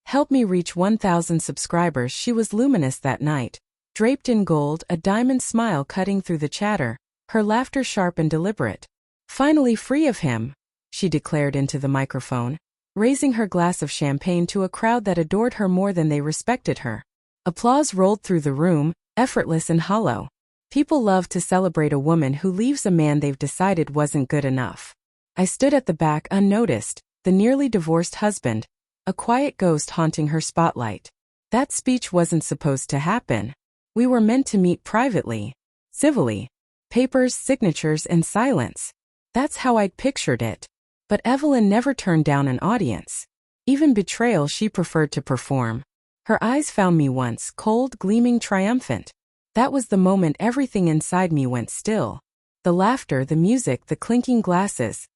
Help me reach 1,000 subscribers. She was luminous that night, draped in gold, a diamond smile cutting through the chatter, her laughter sharp and deliberate. Finally free of him, she declared into the microphone, raising her glass of champagne to a crowd that adored her more than they respected her. Applause rolled through the room, effortless and hollow. People love to celebrate a woman who leaves a man they've decided wasn't good enough. I stood at the back unnoticed, the nearly divorced husband, a quiet ghost haunting her spotlight. That speech wasn't supposed to happen. We were meant to meet privately, civilly. Papers, signatures, and silence. That's how I'd pictured it. But Evelyn never turned down an audience. Even betrayal she preferred to perform. Her eyes found me once, cold, gleaming, triumphant. That was the moment everything inside me went still. The laughter, the music, the clinking glasses.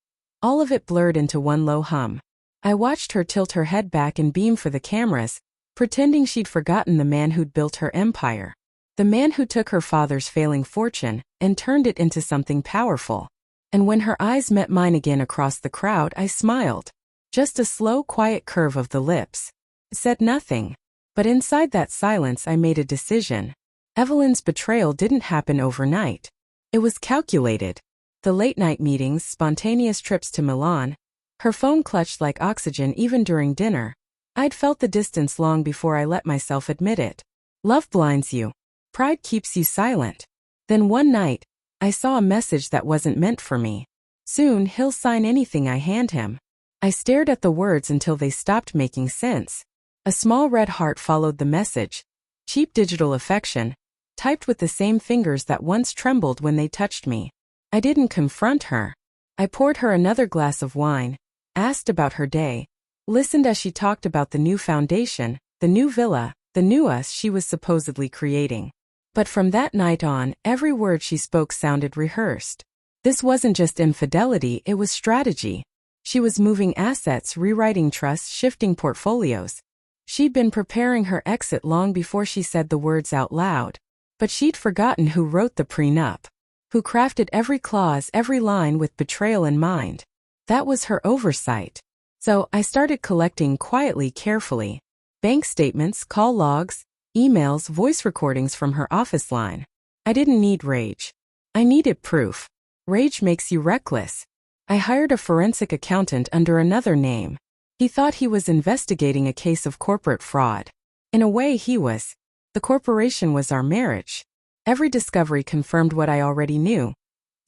All of it blurred into one low hum. I watched her tilt her head back and beam for the cameras, pretending she'd forgotten the man who'd built her empire. The man who took her father's failing fortune and turned it into something powerful. And when her eyes met mine again across the crowd, I smiled. Just a slow, quiet curve of the lips. Said nothing. But inside that silence I made a decision. Evelyn's betrayal didn't happen overnight. It was calculated. The late-night meetings, spontaneous trips to Milan. Her phone clutched like oxygen even during dinner. I'd felt the distance long before I let myself admit it. Love blinds you. Pride keeps you silent. Then one night, I saw a message that wasn't meant for me. Soon he'll sign anything I hand him. I stared at the words until they stopped making sense. A small red heart followed the message. Cheap digital affection, typed with the same fingers that once trembled when they touched me. I didn't confront her. I poured her another glass of wine, asked about her day, listened as she talked about the new foundation, the new villa, the new us she was supposedly creating. But from that night on, every word she spoke sounded rehearsed. This wasn't just infidelity, it was strategy. She was moving assets, rewriting trusts, shifting portfolios. She'd been preparing her exit long before she said the words out loud. But she'd forgotten who wrote the prenup, who crafted every clause, every line with betrayal in mind. That was her oversight. So I started collecting quietly, carefully. Bank statements, call logs, emails, voice recordings from her office line. I didn't need rage. I needed proof. Rage makes you reckless. I hired a forensic accountant under another name. He thought he was investigating a case of corporate fraud. In a way he was. The corporation was our marriage. Every discovery confirmed what I already knew.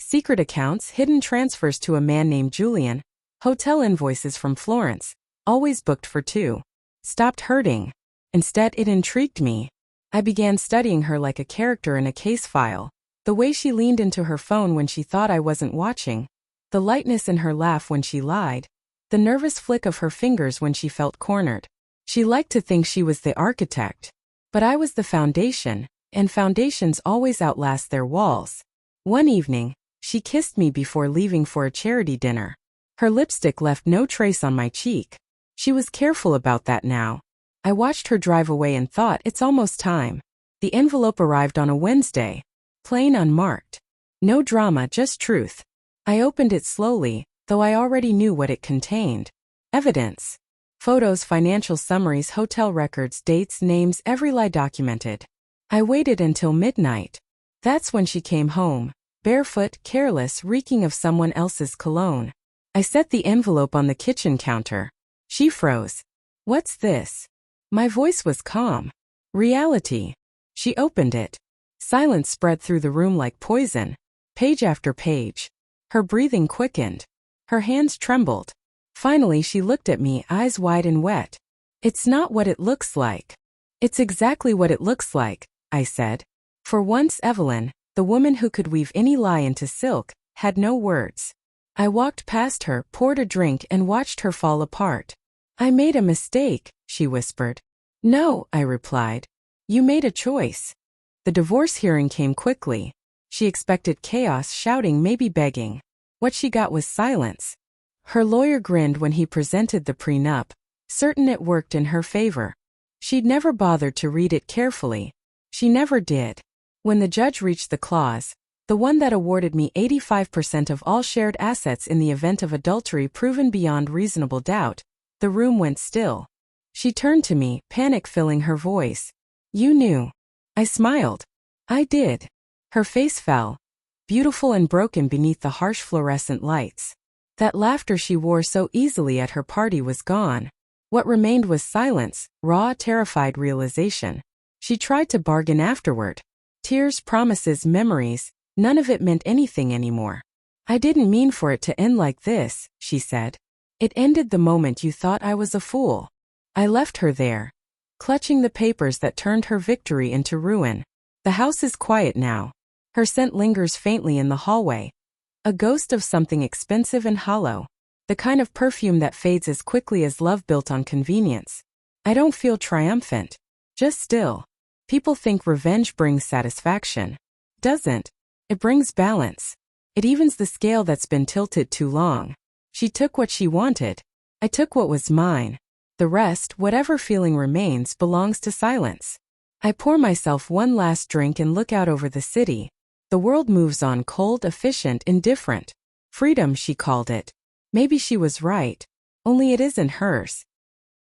Secret accounts, hidden transfers to a man named Julian, hotel invoices from Florence, always booked for two. Stopped hurting. Instead, it intrigued me. I began studying her like a character in a case file. The way she leaned into her phone when she thought I wasn't watching. The lightness in her laugh when she lied. The nervous flick of her fingers when she felt cornered. She liked to think she was the architect. But I was the foundation, and foundations always outlast their walls. One evening, she kissed me before leaving for a charity dinner. Her lipstick left no trace on my cheek. She was careful about that now. I watched her drive away and thought, it's almost time. The envelope arrived on a Wednesday. Plain, unmarked. No drama, just truth. I opened it slowly, though I already knew what it contained. Evidence. Photos, financial summaries, hotel records, dates, names, every lie documented. I waited until midnight. That's when she came home, barefoot, careless, reeking of someone else's cologne. I set the envelope on the kitchen counter. She froze. What's this? My voice was calm. Reality. She opened it. Silence spread through the room like poison. Page after page. Her breathing quickened. Her hands trembled. Finally she looked at me, eyes wide and wet. It's not what it looks like. It's exactly what it looks like, I said. For once Evelyn, the woman who could weave any lie into silk, had no words. I walked past her, poured a drink and watched her fall apart. I made a mistake, she whispered. No, I replied. You made a choice. The divorce hearing came quickly. She expected chaos, shouting, maybe begging. What she got was silence. Her lawyer grinned when he presented the prenup, certain it worked in her favor. She'd never bothered to read it carefully. She never did. When the judge reached the clause, the one that awarded me 85% of all shared assets in the event of adultery proven beyond reasonable doubt, the room went still. She turned to me, panic filling her voice. You knew. I smiled. I did. Her face fell, beautiful and broken beneath the harsh fluorescent lights. That laughter she wore so easily at her party was gone. What remained was silence, raw, terrified realization. She tried to bargain afterward. Tears, promises, memories, none of it meant anything anymore. I didn't mean for it to end like this, she said. It ended the moment you thought I was a fool. I left her there, clutching the papers that turned her victory into ruin. The house is quiet now. Her scent lingers faintly in the hallway. A ghost of something expensive and hollow. The kind of perfume that fades as quickly as love built on convenience. I don't feel triumphant. Just still. People think revenge brings satisfaction. Doesn't. It brings balance. It evens the scale that's been tilted too long. She took what she wanted. I took what was mine. The rest, whatever feeling remains, belongs to silence. I pour myself one last drink and look out over the city. The world moves on, cold, efficient, indifferent. Freedom, she called it. Maybe she was right. Only it isn't hers.